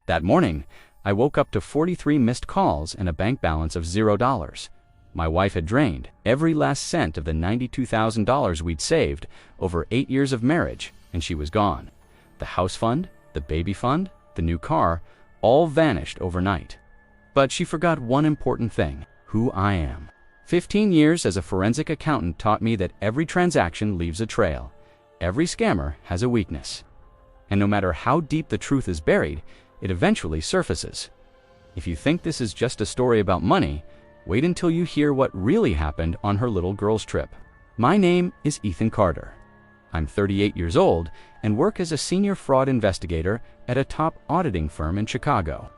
That morning, I woke up to 43 missed calls and a bank balance of $0. My wife had drained every last cent of the $92,000 we'd saved over 8 years of marriage, and she was gone. The house fund, the baby fund, the new car, all vanished overnight. But she forgot one important thing: who I am. 15 years as a forensic accountant taught me that every transaction leaves a trail. Every scammer has a weakness. And no matter how deep the truth is buried, it eventually surfaces. If you think this is just a story about money, wait until you hear what really happened on her little girl's trip. My name is Ethan Carter. I'm 38 years old and work as a senior fraud investigator at a top auditing firm in Chicago.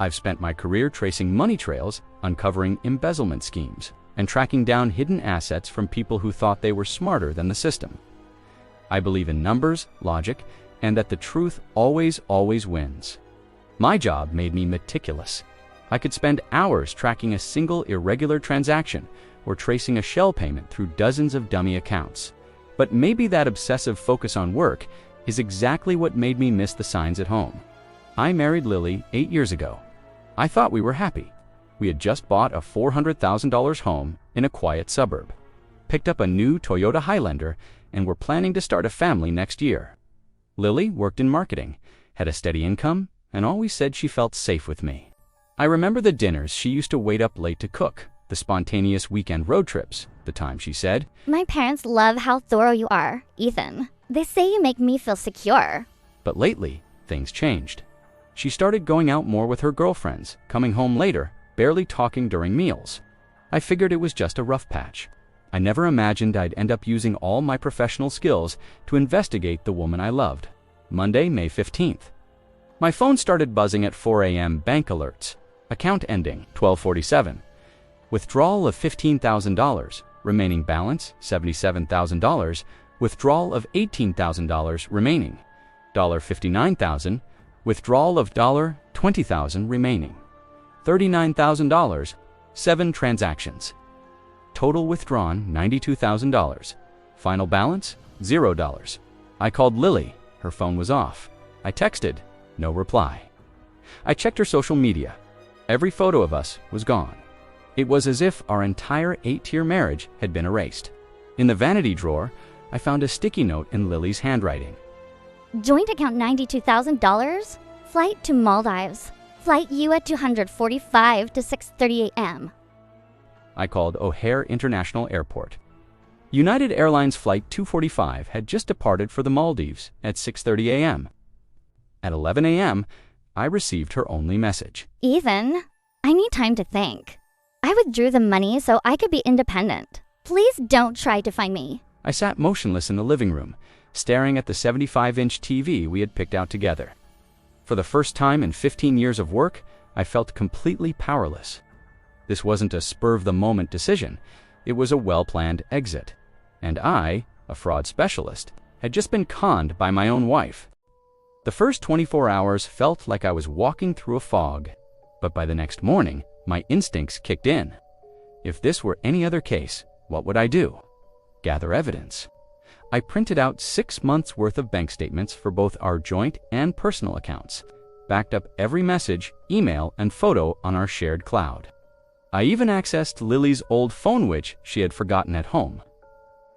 I've spent my career tracing money trails, uncovering embezzlement schemes, and tracking down hidden assets from people who thought they were smarter than the system. I believe in numbers, logic, and that the truth always wins. My job made me meticulous. I could spend hours tracking a single irregular transaction or tracing a shell payment through dozens of dummy accounts. But maybe that obsessive focus on work is exactly what made me miss the signs at home. I married Lily 8 years ago. I thought we were happy. We had just bought a $400,000 home in a quiet suburb, picked up a new Toyota Highlander, and were planning to start a family next year. Lily worked in marketing, had a steady income, and always said she felt safe with me. I remember the dinners she used to wait up late to cook, the spontaneous weekend road trips, the time she said, "My parents love how thorough you are, Ethan. They say you make me feel secure." But lately, things changed. She started going out more with her girlfriends, coming home later, barely talking during meals. I figured it was just a rough patch. I never imagined I'd end up using all my professional skills to investigate the woman I loved. Monday, May 15th. My phone started buzzing at 4 a.m. bank alerts. Account ending 1247. Withdrawal of $15,000. Remaining balance $77,000. Withdrawal of $18,000 remaining. $59,000. Withdrawal of $20,000 remaining. $39,000. 7 transactions. Total withdrawn $92,000. Final balance $0. I called Lily. Her phone was off. I texted. No reply. I checked her social media. Every photo of us was gone. It was as if our entire 8-year marriage had been erased. In the vanity drawer, I found a sticky note in Lily's handwriting. Joint account $92,000. Flight to Maldives. Flight you at 2:45 to 6:30 a.m. I called O'Hare International Airport. United Airlines Flight 245 had just departed for the Maldives at 6:30 a.m. At 11 a.m., I received her only message. "Ethan, I need time to think. I withdrew the money so I could be independent. Please don't try to find me." I sat motionless in the living room, staring at the 75-inch TV we had picked out together. For the first time in 15 years of work, I felt completely powerless. This wasn't a spur-of-the-moment decision. It was a well-planned exit. And I, a fraud specialist, had just been conned by my own wife. The first 24 hours felt like I was walking through a fog. But by the next morning, my instincts kicked in. If this were any other case, what would I do? Gather evidence. I printed out 6 months' worth of bank statements for both our joint and personal accounts, backed up every message, email, and photo on our shared cloud. I even accessed Lily's old phone, which she had forgotten at home.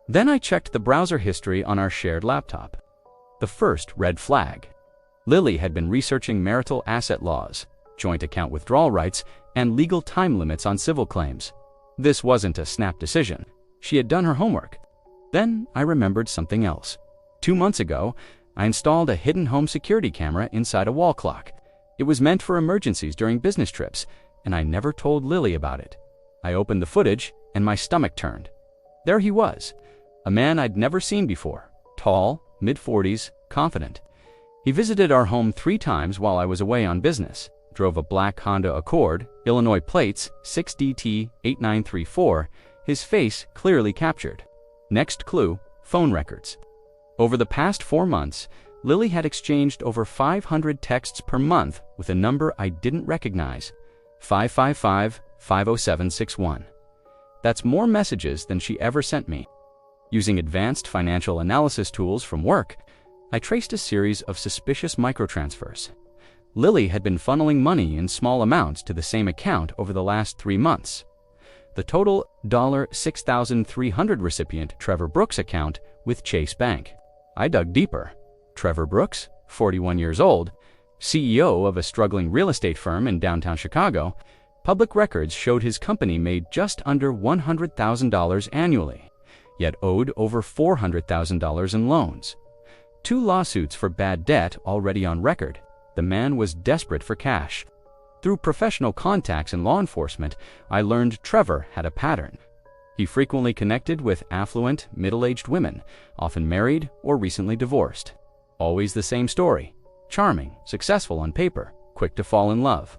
Then I checked the browser history on our shared laptop. The first red flag. Lily had been researching marital asset laws, joint account withdrawal rights, and legal time limits on civil claims. This wasn't a snap decision. She had done her homework. Then I remembered something else. 2 months ago, I installed a hidden home security camera inside a wall clock. It was meant for emergencies during business trips, and I never told Lily about it. I opened the footage, and my stomach turned. There he was, a man I'd never seen before, tall, mid-40s, confident. He visited our home 3 times while I was away on business, drove a black Honda Accord, Illinois plates, 6DT8934, his face clearly captured. Next clue, phone records. Over the past 4 months, Lily had exchanged over 500 texts per month with a number I didn't recognize, 555-50761. That's more messages than she ever sent me. Using advanced financial analysis tools from work, I traced a series of suspicious microtransfers. Lily had been funneling money in small amounts to the same account over the last 3 months. The total $6,300 recipient Trevor Brooks account with Chase Bank. I dug deeper. Trevor Brooks, 41 years old, CEO of a struggling real estate firm in downtown Chicago, public records showed his company made just under $100,000 annually, yet owed over $400,000 in loans. 2 lawsuits for bad debt already on record. The man was desperate for cash. Through professional contacts in law enforcement, I learned Trevor had a pattern. He frequently connected with affluent, middle-aged women, often married or recently divorced. Always the same story: charming, successful on paper, quick to fall in love.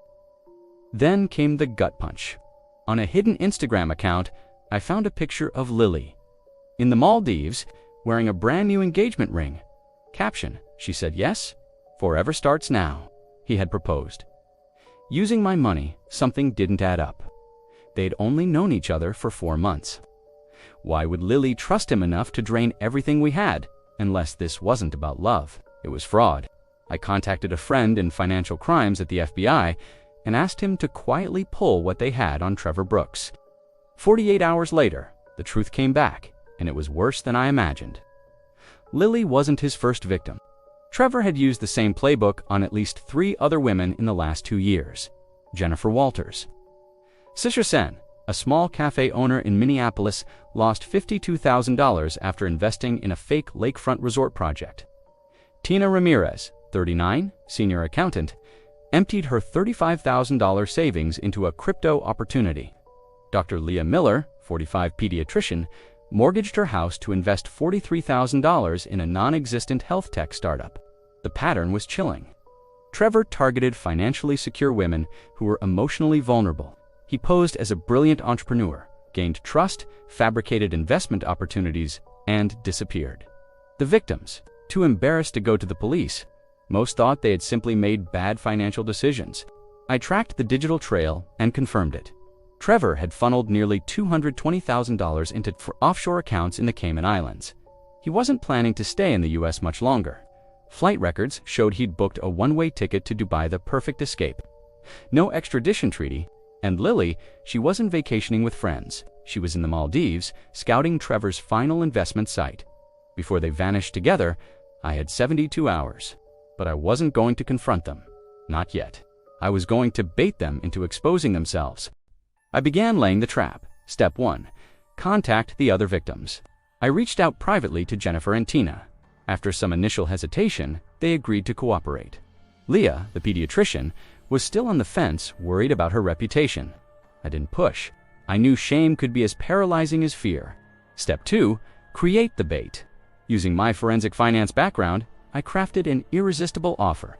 Then came the gut punch. On a hidden Instagram account, I found a picture of Lily in the Maldives, wearing a brand new engagement ring. Caption: she said yes, forever starts now. He had proposed. Using my money, something didn't add up. They'd only known each other for 4 months. Why would Lily trust him enough to drain everything we had, unless this wasn't about love? It was fraud. I contacted a friend in financial crimes at the FBI and asked him to quietly pull what they had on Trevor Brooks. 48 hours later, the truth came back, and it was worse than I imagined. Lily wasn't his first victim. Trevor had used the same playbook on at least 3 other women in the last 2 years. Jennifer Walters. Sisha Sen, a small cafe owner in Minneapolis, lost $52,000 after investing in a fake lakefront resort project. Tina Ramirez, 39, senior accountant, emptied her $35,000 savings into a crypto opportunity. Dr. Leah Miller, 45, pediatrician, mortgaged her house to invest $43,000 in a non-existent health tech startup. The pattern was chilling. Trevor targeted financially secure women who were emotionally vulnerable. He posed as a brilliant entrepreneur, gained trust, fabricated investment opportunities, and disappeared. The victims, too embarrassed to go to the police, most thought they had simply made bad financial decisions. I tracked the digital trail and confirmed it. Trevor had funneled nearly $220,000 into offshore accounts in the Cayman Islands. He wasn't planning to stay in the U.S. much longer. Flight records showed he'd booked a one-way ticket to Dubai, the perfect escape. No extradition treaty, and Lily, she wasn't vacationing with friends. She was in the Maldives, scouting Trevor's final investment site. Before they vanished together, I had 72 hours. But I wasn't going to confront them. Not yet. I was going to bait them into exposing themselves. I began laying the trap. Step 1. Contact the other victims. I reached out privately to Jennifer and Tina. After some initial hesitation, they agreed to cooperate. Leah, the pediatrician, was still on the fence, worried about her reputation. I didn't push. I knew shame could be as paralyzing as fear. Step 2. Create the bait. Using my forensic finance background, I crafted an irresistible offer.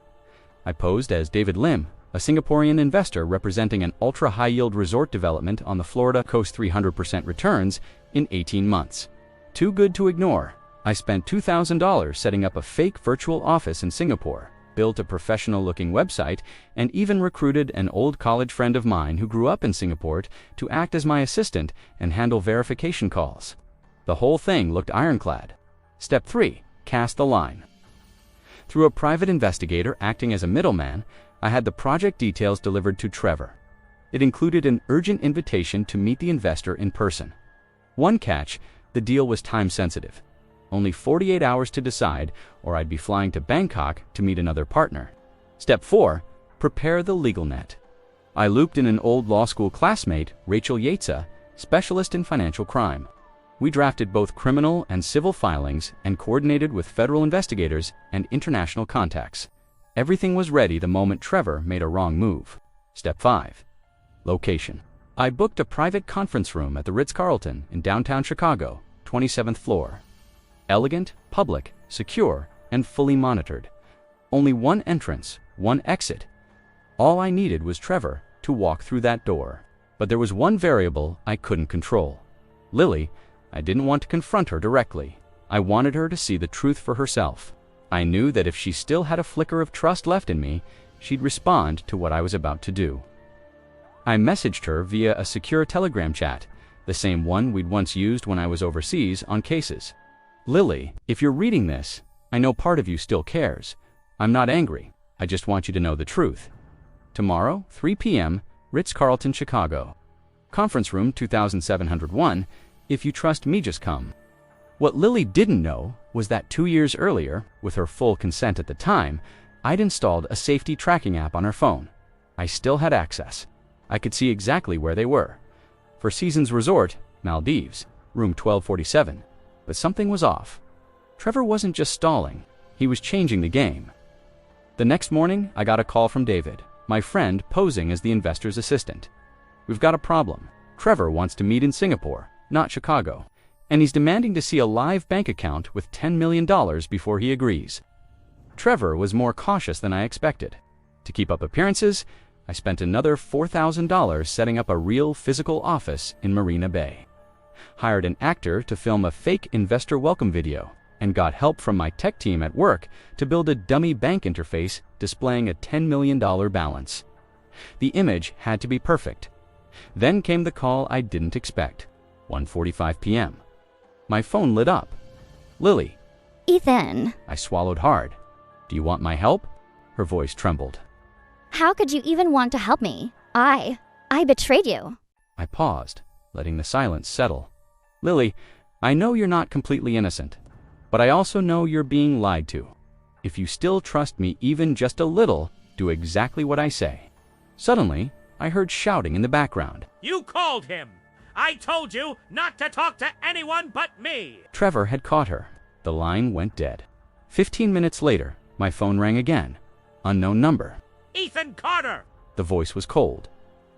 I posed as David Lim, a Singaporean investor representing an ultra-high-yield resort development on the Florida coast, 300% returns in 18 months. Too good to ignore. I spent $2,000 setting up a fake virtual office in Singapore, built a professional-looking website, and even recruited an old college friend of mine who grew up in Singapore to act as my assistant and handle verification calls. The whole thing looked ironclad. Step 3. Cast the line. Through a private investigator acting as a middleman, I had the project details delivered to Trevor. It included an urgent invitation to meet the investor in person. One catch: the deal was time-sensitive. Only 48 hours to decide, or I'd be flying to Bangkok to meet another partner. Step 4. Prepare the legal net. I looped in an old law school classmate, Rachel Yatesa, specialist in financial crime. We drafted both criminal and civil filings and coordinated with federal investigators and international contacts. Everything was ready the moment Trevor made a wrong move. Step 5. Location. I booked a private conference room at the Ritz-Carlton in downtown Chicago, 27th floor. Elegant, public, secure, and fully monitored. Only one entrance, one exit. All I needed was Trevor to walk through that door. But there was one variable I couldn't control. Lily. I didn't want to confront her directly. I wanted her to see the truth for herself. I knew that if she still had a flicker of trust left in me, she'd respond to what I was about to do. I messaged her via a secure Telegram chat, the same one we'd once used when I was overseas on cases. Lily, if you're reading this, I know part of you still cares. I'm not angry. I just want you to know the truth. Tomorrow, 3 p.m., Ritz-Carlton, Chicago. Conference room 2701. If you trust me, just come. What Lily didn't know was that 2 years earlier, with her full consent at the time, I'd installed a safety tracking app on her phone. I still had access. I could see exactly where they were. Four Seasons Resort, Maldives, room 1247. But something was off. Trevor wasn't just stalling, he was changing the game. The next morning, I got a call from David, my friend posing as the investor's assistant. We've got a problem. Trevor wants to meet in Singapore, not Chicago, and he's demanding to see a live bank account with $10 million before he agrees. Trevor was more cautious than I expected. To keep up appearances, I spent another $4,000 setting up a real physical office in Marina Bay. Hired an actor to film a fake investor welcome video, and got help from my tech team at work to build a dummy bank interface displaying a $10 million balance. The image had to be perfect. Then came the call I didn't expect. 1:45 p.m. My phone lit up. Lily. Ethan. I swallowed hard. Do you want my help? Her voice trembled. How could you even want to help me? I betrayed you. I paused, letting the silence settle. Lily, I know you're not completely innocent, but I also know you're being lied to. If you still trust me even just a little, do exactly what I say. Suddenly, I heard shouting in the background. You called him! I told you not to talk to anyone but me! Trevor had caught her. The line went dead. 15 minutes later, my phone rang again. Unknown number. Ethan Carter! The voice was cold.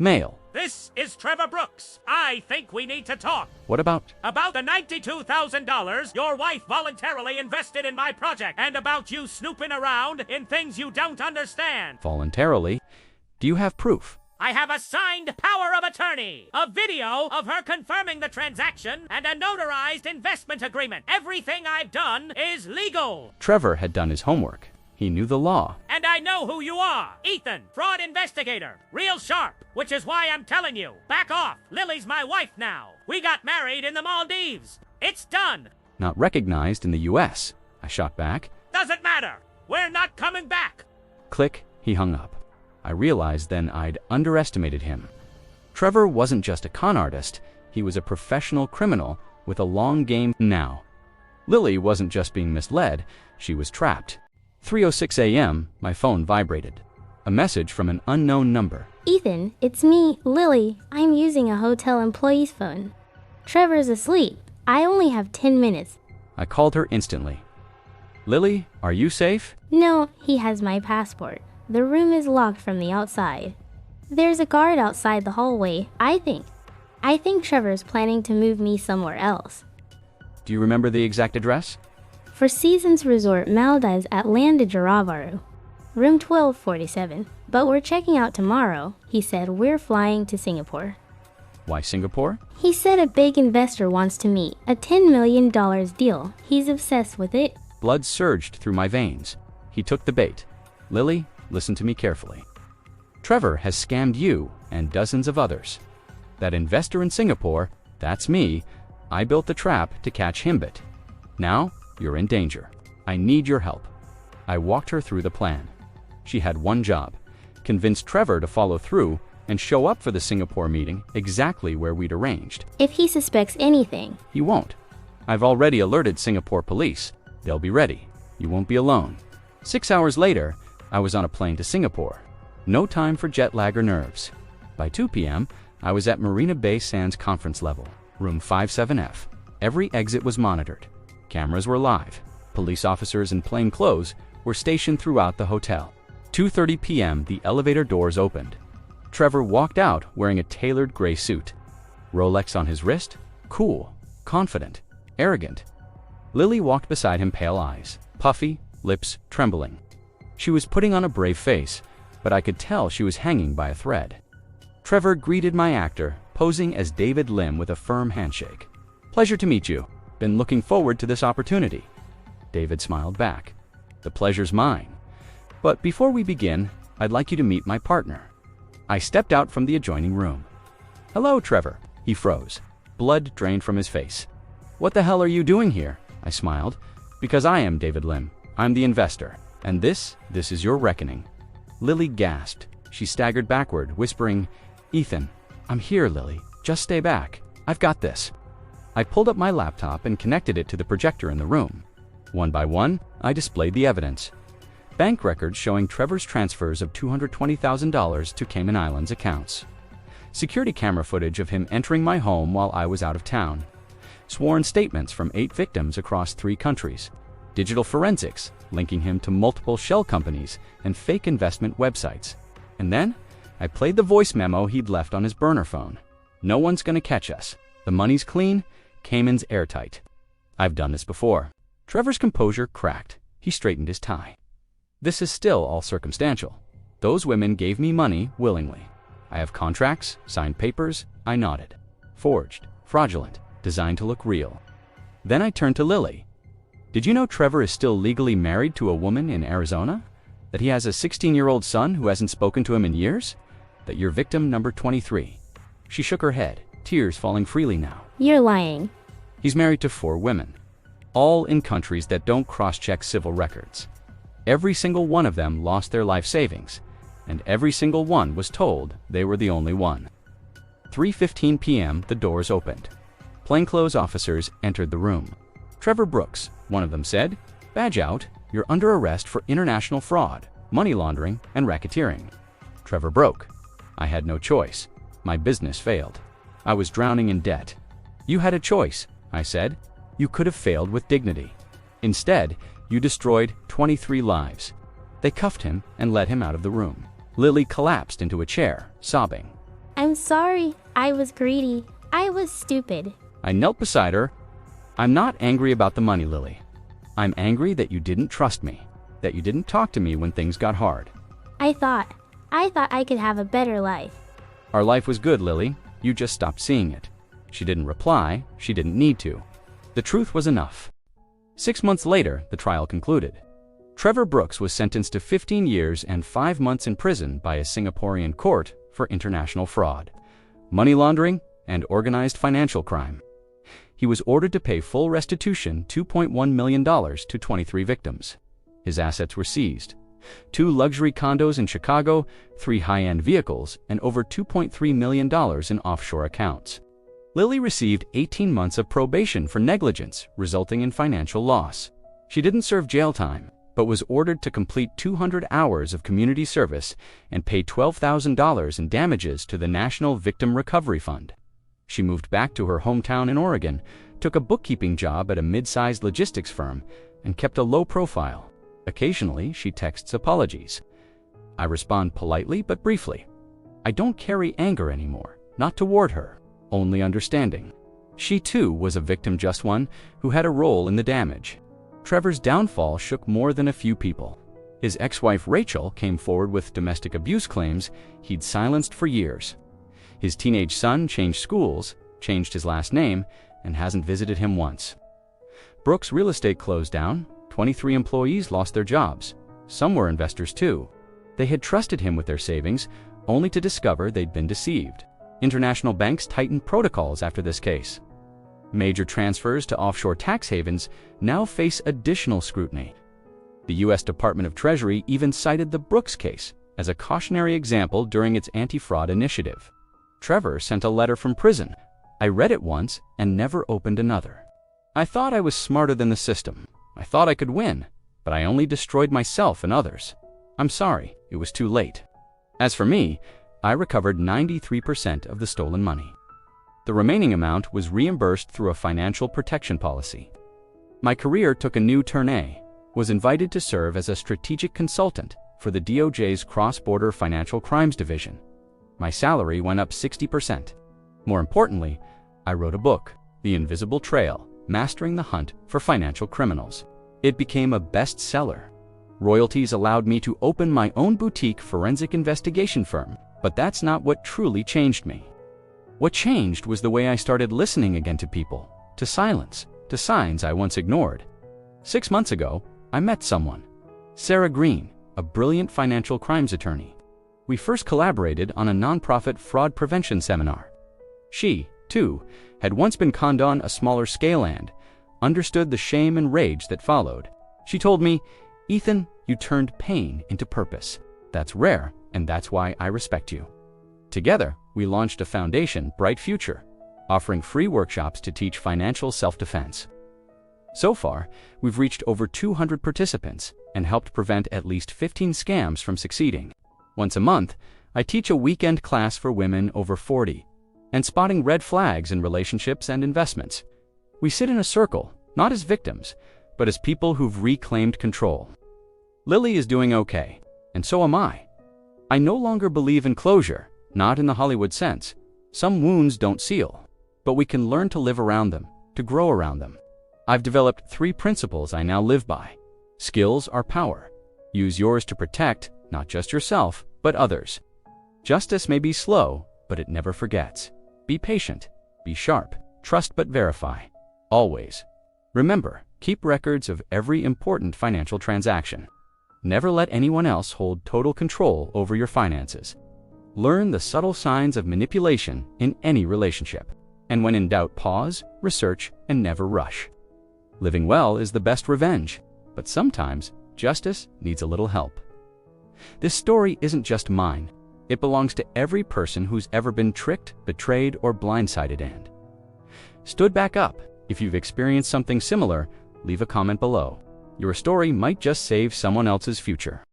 Male. This is Trevor Brooks. I think we need to talk. What about? About the $92,000 your wife voluntarily invested in my project, and about you snooping around in things you don't understand. Voluntarily? Do you have proof? I have a signed power of attorney, a video of her confirming the transaction, and a notarized investment agreement. Everything I've done is legal. Trevor had done his homework. He knew the law. And I know who you are. Ethan, fraud investigator. Real sharp, which is why I'm telling you. Back off. Lily's my wife now. We got married in the Maldives. It's done. Not recognized in the U.S., I shot back. Doesn't matter. We're not coming back. Click, he hung up. I realized then I'd underestimated him. Trevor wasn't just a con artist, he was a professional criminal with a long game now. Lily wasn't just being misled, she was trapped. 3:06 a.m., my phone vibrated. A message from an unknown number. Ethan, it's me, Lily. I'm using a hotel employee's phone. Trevor's asleep. I only have 10 minutes. I called her instantly. Lily, are you safe? No, he has my passport. The room is locked from the outside. There's a guard outside the hallway, I think Trevor's planning to move me somewhere else. Do you remember the exact address? Four Seasons Resort, Maldives, Atlanta, room 1247. But we're checking out tomorrow. He said we're flying to Singapore. Why Singapore? He said a big investor wants to meet. A $10 million deal. He's obsessed with it. Blood surged through my veins. He took the bait. Lily, listen to me carefully. Trevor has scammed you and dozens of others. That investor in Singapore, that's me. I built the trap to catch him. Now, you're in danger. I need your help. I walked her through the plan. She had one job: convince Trevor to follow through and show up for the Singapore meeting exactly where we'd arranged. If he suspects anything. He won't. I've already alerted Singapore police. They'll be ready. You won't be alone. 6 hours later, I was on a plane to Singapore. No time for jet lag or nerves. By 2 p.m., I was at Marina Bay Sands conference level, room 57F. Every exit was monitored. Cameras were live. Police officers in plain clothes were stationed throughout the hotel. 2:30 p.m., the elevator doors opened. Trevor walked out wearing a tailored gray suit. Rolex on his wrist, cool, confident, arrogant. Lily walked beside him, pale eyes, puffy, lips trembling. She was putting on a brave face, but I could tell she was hanging by a thread. Trevor greeted my actor, posing as David Lim with a firm handshake. Pleasure to meet you. Been looking forward to this opportunity. David smiled back. The pleasure's mine. But before we begin, I'd like you to meet my partner. I stepped out from the adjoining room. Hello, Trevor. He froze. Blood drained from his face. What the hell are you doing here? I smiled. Because I am David Lim. I'm the investor. And this is your reckoning." Lily gasped. She staggered backward, whispering, "Ethan, I'm here, Lily. Just stay back. I've got this." I pulled up my laptop and connected it to the projector in the room. One by one, I displayed the evidence. Bank records showing Trevor's transfers of $220,000 to Cayman Islands accounts. Security camera footage of him entering my home while I was out of town. Sworn statements from 8 victims across 3 countries. Digital forensics linking him to multiple shell companies and fake investment websites. And then, I played the voice memo he'd left on his burner phone. "No one's gonna catch us. The money's clean, Cayman's airtight." I've done this before. Trevor's composure cracked. He straightened his tie. "This is still all circumstantial. Those women gave me money willingly. I have contracts, signed papers." I nodded. "Forged, fraudulent, designed to look real." Then I turned to Lily. "Did you know Trevor is still legally married to a woman in Arizona? That he has a 16-year-old son who hasn't spoken to him in years? That you're victim number 23. She shook her head, tears falling freely now. You're lying. "He's married to 4 women, all in countries that don't cross-check civil records. Every single one of them lost their life savings, and every single one was told they were the only one." 3:15 p.m. the doors opened. Plainclothes officers entered the room. "Trevor Brooks," one of them said. "Badge out. You're under arrest for international fraud, money laundering, and racketeering." Trevor broke. I had no choice. My business failed. I was drowning in debt. "You had a choice," I said. "You could have failed with dignity. Instead, you destroyed 23 lives." They cuffed him and led him out of the room. Lily collapsed into a chair, sobbing. I'm sorry. I was greedy. I was stupid. I knelt beside her. "I'm not angry about the money, Lily. I'm angry that you didn't trust me, that you didn't talk to me when things got hard." I thought I could have a better life. "Our life was good, Lily. You just stopped seeing it." She didn't reply. She didn't need to. The truth was enough. 6 months later, the trial concluded. Trevor Brooks was sentenced to 15 years and 5 months in prison by a Singaporean court for international fraud, money laundering, and organized financial crime. He was ordered to pay full restitution, $2.1 million, to 23 victims. His assets were seized. 2 luxury condos in Chicago, 3 high-end vehicles, and over $2.3 million in offshore accounts. Lily received 18 months of probation for negligence, resulting in financial loss. She didn't serve jail time, but was ordered to complete 200 hours of community service and pay $12,000 in damages to the National Victim Recovery Fund. She moved back to her hometown in Oregon, took a bookkeeping job at a mid-sized logistics firm, and kept a low profile. Occasionally, she texts apologies. I respond politely but briefly. I don't carry anger anymore, not toward her, only understanding. She too was a victim, just one, who had a role in the damage. Trevor's downfall shook more than a few people. His ex-wife Rachel came forward with domestic abuse claims he'd silenced for years. His teenage son changed schools, changed his last name, and hasn't visited him once. Brooks' real estate closed down. 23 employees lost their jobs. Some were investors too. They had trusted him with their savings, only to discover they'd been deceived. International banks tightened protocols after this case. Major transfers to offshore tax havens now face additional scrutiny. The U.S. Department of Treasury even cited the Brooks case as a cautionary example during its anti-fraud initiative. Trevor sent a letter from prison. I read it once and never opened another. I thought I was smarter than the system. I thought I could win, but I only destroyed myself and others. I'm sorry, it was too late. As for me, I recovered 93% of the stolen money. The remaining amount was reimbursed through a financial protection policy. My career took a new turn. Was invited to serve as a strategic consultant for the DOJ's Cross-Border Financial Crimes Division. My salary went up 60%. More importantly, I wrote a book, The Invisible Trail: Mastering the Hunt for Financial Criminals. It became a bestseller. Royalties allowed me to open my own boutique forensic investigation firm, but that's not what truly changed me. What changed was the way I started listening again to people, to silence, to signs I once ignored. 6 months ago, I met someone, Sarah Green, a brilliant financial crimes attorney. We first collaborated on a nonprofit fraud prevention seminar. She, too, had once been conned on a smaller scale and understood the shame and rage that followed. She told me, "Ethan, You turned pain into purpose. That's rare, and that's why I respect you. Together, we launched a foundation, Bright Future, offering free workshops to teach financial self-defense. So far, we've reached over 200 participants and helped prevent at least 15 scams from succeeding. Once a month, I teach a weekend class for women over 40 and spotting red flags in relationships and investments. We sit in a circle, not as victims, but as people who've reclaimed control. Lily is doing okay, and so am I. I no longer believe in closure, not in the Hollywood sense. Some wounds don't seal, but we can learn to live around them, to grow around them. I've developed 3 principles I now live by. Skills are power. Use yours to protect, not just yourself, but others. Justice may be slow, but it never forgets. Be patient, be sharp, trust but verify. Always. Remember, keep records of every important financial transaction. Never let anyone else hold total control over your finances. Learn the subtle signs of manipulation in any relationship. And when in doubt, pause, research, and never rush. Living well is the best revenge, but sometimes justice needs a little help. This story isn't just mine. It belongs to every person who's ever been tricked, betrayed, or blindsided and stood back up. If you've experienced something similar, leave a comment below. Your story might just save someone else's future.